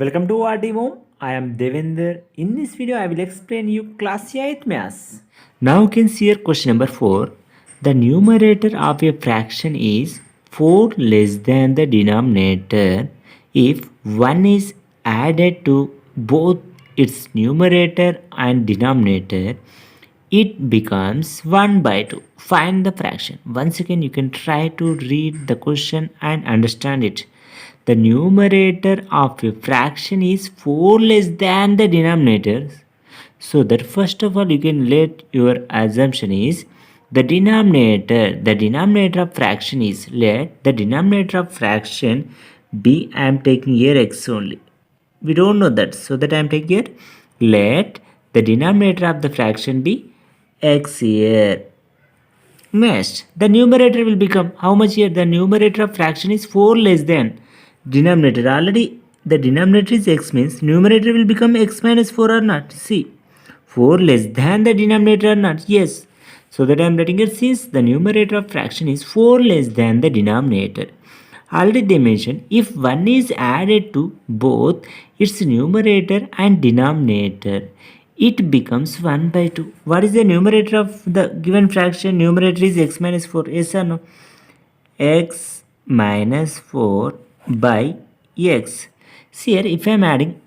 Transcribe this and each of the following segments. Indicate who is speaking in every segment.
Speaker 1: Welcome to our demo. I am Devender. In this video, I will explain you class 8 maths. Now you can see here question number 4. The numerator of a fraction is 4 less than the denominator if 1 is added to both its numerator and denominator. It becomes 1 by 2. Find the fraction. Once again, you can try to read the question and understand it. The numerator of a fraction is 4 less than the denominator. So that first of all you can let your assumption is the denominator of fraction is, let the denominator of fraction be, I am taking here x only. We don't know that, so that I am taking here, let the denominator of the fraction be x here. Next, the numerator will become how much here? The numerator of fraction is 4 less than denominator. Already the denominator is x, means numerator will become x minus 4 or not. See, 4 less than the denominator or not? Yes. So that I am writing it, since the numerator of fraction is 4 less than the denominator. Already they mentioned if 1 is added to both its numerator and denominator, it becomes 1 by 2. What is the numerator of the given fraction? Numerator is x minus 4. Yes or no? X minus 4 by x. See here, if I am adding,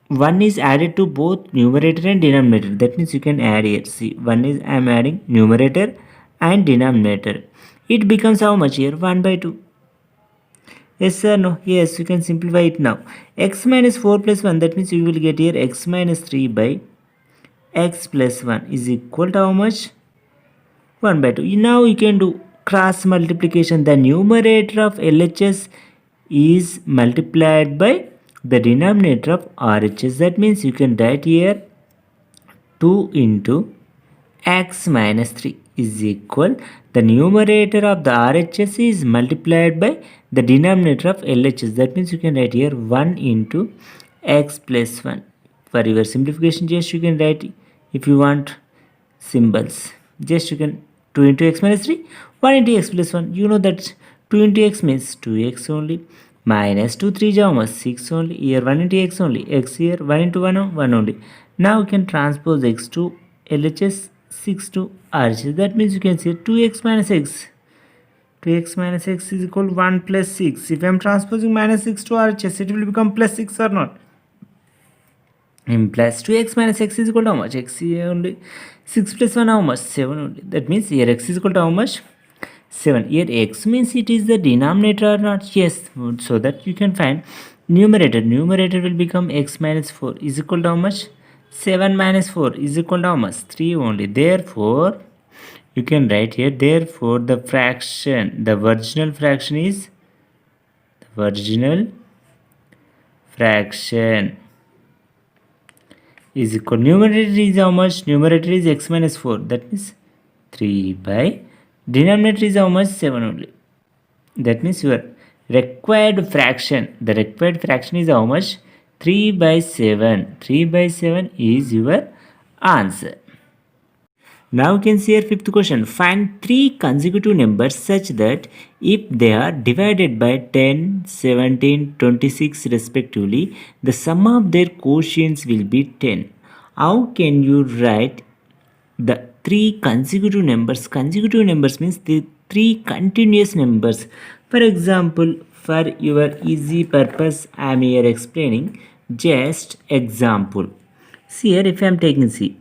Speaker 1: 1 is added to both numerator and denominator. That means you can add here. See, 1 is I am adding numerator and denominator. It becomes how much here? 1 by 2. Yes or no? Yes, you can simplify it now. X minus 4 plus 1, that means you will get here x minus 3 by x plus 1 is equal to how much? 1 by 2. Now you can do cross multiplication. The numerator of LHS is multiplied by the denominator of RHS. That means you can write here 2 into x minus 3 is equal, the numerator of the RHS is multiplied by the denominator of LHS. That means you can write here 1 into x plus 1. For your simplification, just you can write, if you want symbols, just you can 2 into x minus 3, 1 into x plus 1. You know that 2 into x means 2x only, minus 2 3 is how much? 6 only. Here 1 into x only, x here 1 into 1 1 only. Now you can transpose x to LHS, 6 to RHS. That means you can say 2x minus x. 2x minus x is equal to 1 plus 6. If I am transposing minus 6 to RHS, it will become plus 6 or not? And plus 2x minus x is equal to how much? X here only. 6 plus 1 how much? 7 only. That means here x is equal to how much? 7. Here x means it is the denominator or not? Yes. So that you can find numerator. Numerator will become x minus 4 is equal to how much? 7 minus 4 is equal to how much? 3 only. Therefore, you can write here, therefore the fraction, the virginal fraction is, the virginal fraction is equal, numerator is how much? Numerator is x minus 4, that means 3 by, denominator is how much? 7 only. That means your required fraction, the required fraction is how much? 3 by 7. 3 by 7 is your answer. Now you can see here fifth question. Find 3 consecutive numbers such that if they are divided by 10, 17, 26 respectively, the sum of their quotients will be 10. How can you write the 3 consecutive numbers? Consecutive numbers means the 3 continuous numbers. For example, for your easy purpose, I am here explaining just example. See here, if I am taking C,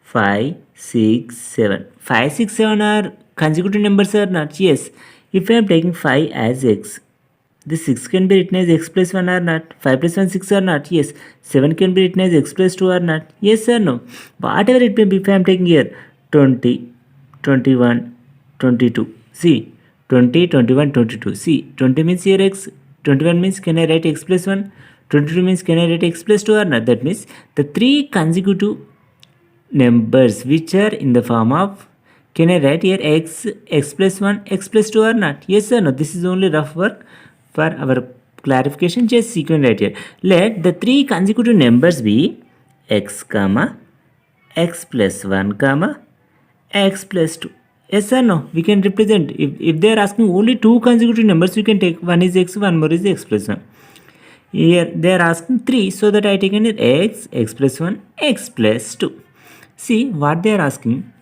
Speaker 1: 5, 6, 7. 5, 6, 7 are consecutive numbers or not? Yes. If I am taking 5 as x, the 6 can be written as x plus 1 or not? 5 plus 1, 6 or not? Yes. 7 can be written as x plus 2 or not? Yes or no? Whatever it may be, if I am taking here 20, 21, 22. See, 20, 21, 22. See, 20 means here x, 21 means can I write x plus 1? 22 means can I write x plus 2 or not? That means the 3 consecutive numbers which are in the form of, can I write here x, x plus 1, x plus 2 or not? Yes or no? This is only rough work for our clarification. Just you can write here, let the 3 consecutive numbers be x comma x plus 1 comma x plus 2. Yes or no? We can represent, if they are asking only 2 consecutive numbers, you can take one is x, one more is x plus 1. Here they are asking 3, so that I taken it x plus 1, x plus 2. See what they are asking.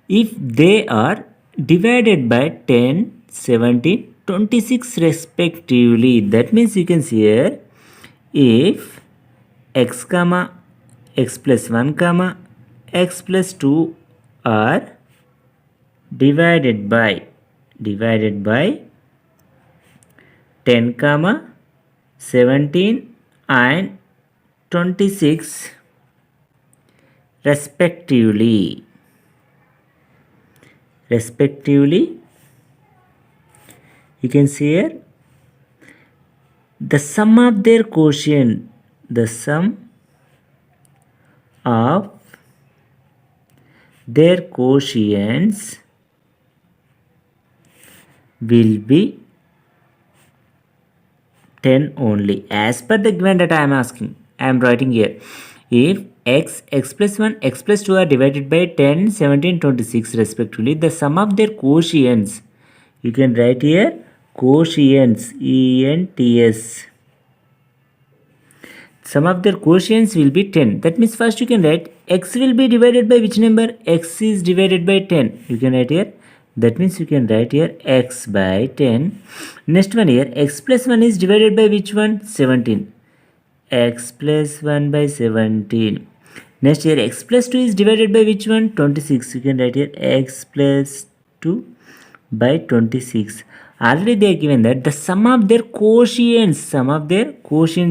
Speaker 1: If they are divided by 10, 17, 26 respectively, that means you can see here, if x comma x plus 1 comma x plus 2 are divided by 10 comma 17 and 26 respectively, you can see here the sum of their quotient, the sum of their quotients will be 10 only. As per the given data I am asking, I am writing here. If x plus 1, x plus 2 are divided by 10, 17, 26 respectively, the sum of their quotients, you can write here quotients, E-N-T-S. Sum of their quotients will be 10. That means first you can write x will be divided by which number? X is divided by 10. You can write here. That means you can write here x by 10. Next one here, x plus 1 is divided by which one? 17. X plus 1 by 17. Next here, x plus 2 is divided by which one? 26. You can write here x plus 2 by 26. Already they are given that the sum of their quotients,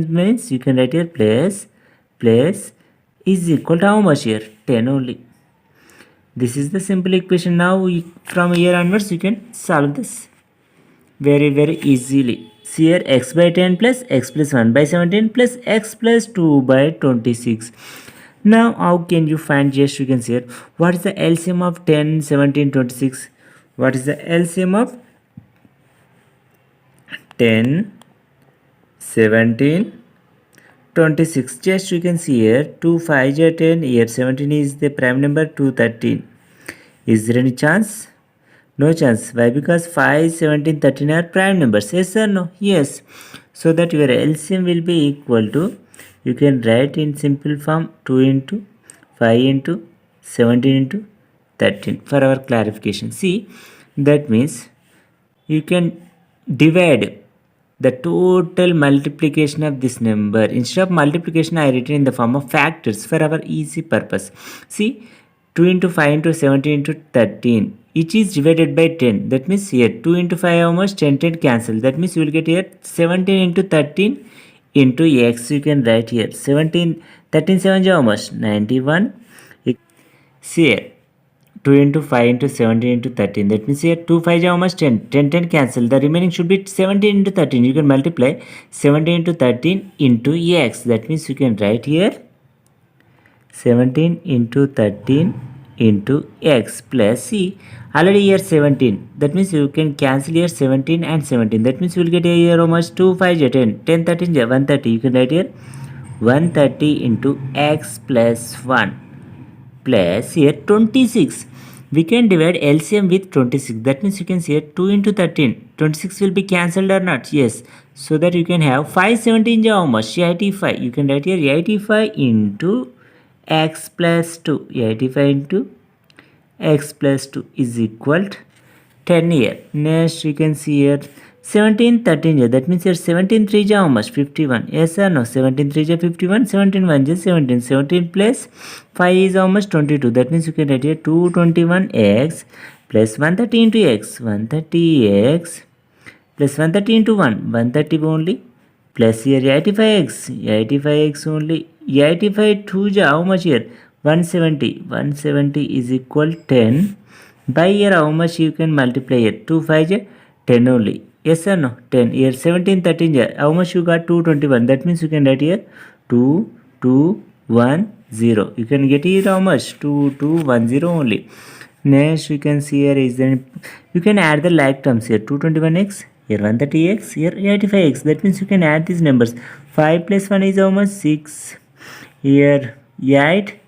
Speaker 1: means you can write here plus is equal to how much here? 10 only. This is the simple equation. Now from here onwards you can solve this very easily. See here, x by 10 plus x plus 1 by 17 plus x plus 2 by 26. Now how can you find? Just you can see here, what is the LCM of 10, 17, 26? What is the LCM of 10, 17, 26? Just you can see here, 2 5 are 10, here 17 is the prime number, 2 13. Is there any chance? No chance. Why? Because 5, 17, 13 are prime numbers. Yes or no? Yes. So that your LCM will be equal to, you can write in simple form, 2 into 5 into 17 into 13 for our clarification. See, that means you can divide the total multiplication of this number. Instead of multiplication, I written in the form of factors for our easy purpose. See, 2 into 5 into 17 into 13. Each is divided by 10. That means here 2 into 5 how much? 10 cancel. That means you will get here 17 into 13 into x. You can write here 17, 13 7 how much? 91. See here 2 into 5 into 17 into 13. That means here 2 5 how much? 10. 10 cancel. The remaining should be 17 into 13. You can multiply 17 into 13 into x. That means you can write here 17 into 13 into x plus c. Already here 17. That means you can cancel here 17 and 17. That means you will get here how much? 2 5 10. 10 13 130. You can write here 130 into x plus 1 plus here 26. We can divide LCM with 26. That means you can see here 2 into 13. 26 will be cancelled or not? Yes. So that you can have 517 how much? 85. You can write here 85 into x plus 2. 85 into x plus 2 is equal to 10 here. Next you can see here 17 13 here. That means here 17 3 how much? 51. Yes or no? 17 3 51. 17 1 is 17. 17 plus 5 is how much? 22. That means you can write here 221x plus 130 into x. 130x plus 130 into 1. 130 only. Plus here 85x. 85x only. 85 2 how much here? 170. 170 is equal 10. By here how much you can multiply here? 2 5 10 only. Yes or no? 10. Here 17 13 how much you got? 221. That means you can write here 2 2 1 0. You can get here how much? 2 2 1 0 only. Next you can see here is then you can add the like terms here. 221x, here 130x, here 85x. That means you can add these numbers. 5 plus 1 is how much? 6. Here 8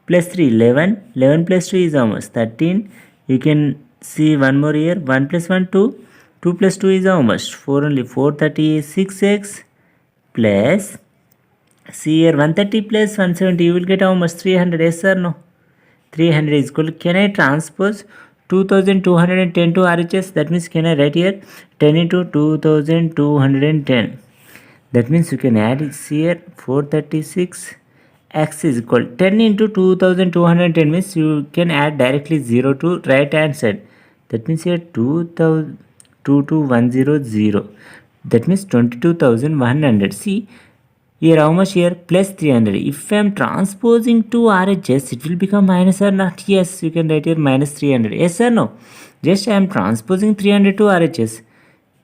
Speaker 1: plus 3 11. 11 plus 2 is how much? 13. You can see one more here. 1 plus 1 2. 2 plus 2 is how much? 4 only. 4 36x plus, see here 130 plus 170, you will get how much? 300, yes or no? 300 is equal, can I transpose 2210 to RHS? That means can I write here 10 into 2210? That means you can add it here 436 x is equal 10 into 2210 means you can add directly 0 to right hand side. That means here 22100. That means 22,100. See here how much here? Plus 300. If I am transposing to RHS, it will become minus or not? Yes, you can write here minus 300. Yes or no? Just I am transposing 300 to RHS.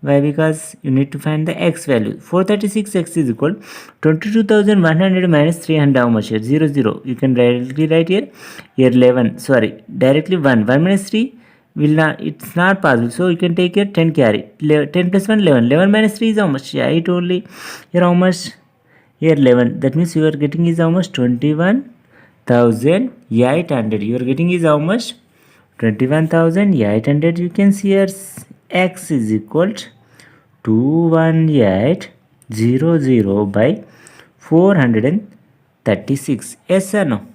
Speaker 1: Why? Because you need to find the x value. 436x is equal 22,100 minus 300. How much here? 0 0. You can directly write here. Here 11. Sorry, directly 1. 1 minus 3 will not. It's not possible. So you can take here 10 carry. 10 plus 1 11. 11 minus 3 is how much? Yeah, it only here how much? Here 11. That means you are getting is how much? 21,800. You are getting is how much? 21,800. You can see here x is equal to 21800 by 436. Yes or no?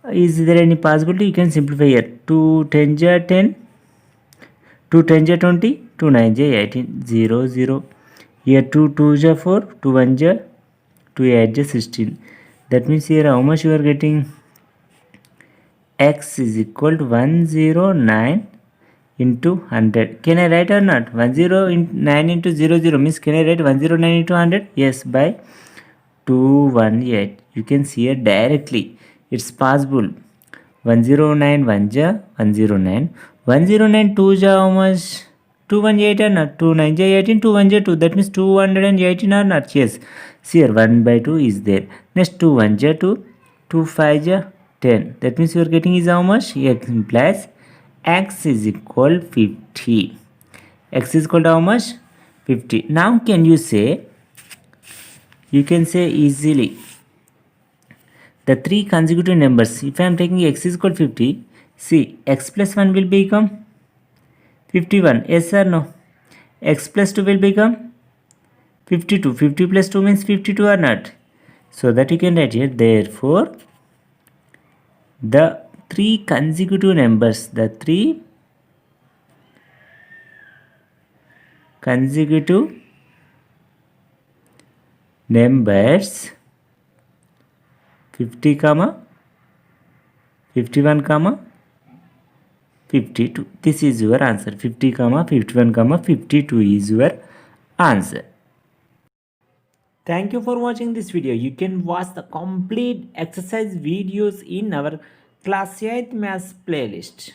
Speaker 1: Is there any possibility? You can simplify here. 2 10 ja 10, 2 10 ja 20, 2 9 ja 18, 0 0. Here 2 2 ja 4, 2 1 ja 2 8 ja 16. That means here how much you are getting? X is equal to 109 into 100. Can I write or not? 109 into 00 means can I write 109 into 100? Yes, by 218. You can see here directly. It's possible. 109 1 ja 109. 109 2 ja how much? 218 or not? 2 9 ja 18, 2 1 ja 2. That means 218 or not? Yes. See here 1 by 2 is there. Next 2 1 ja 2, 2 5 ja 10. That means you are getting is how much? X implies x is equal 50. X is equal to how much? 50. Now can you say? You can say easily the three consecutive numbers. If I am taking x is equal to 50, see x plus 1 will become 51. Yes or no? X plus 2 will become 52. 50 plus 2 means 52 or not? So that you can write here. Therefore, the three consecutive numbers, the three consecutive numbers 50 comma 51 comma 52. This is your answer. 50 comma 51 comma 52 is your answer. Thank you for watching this video. You can watch the complete exercise videos in our class 8 maths playlist.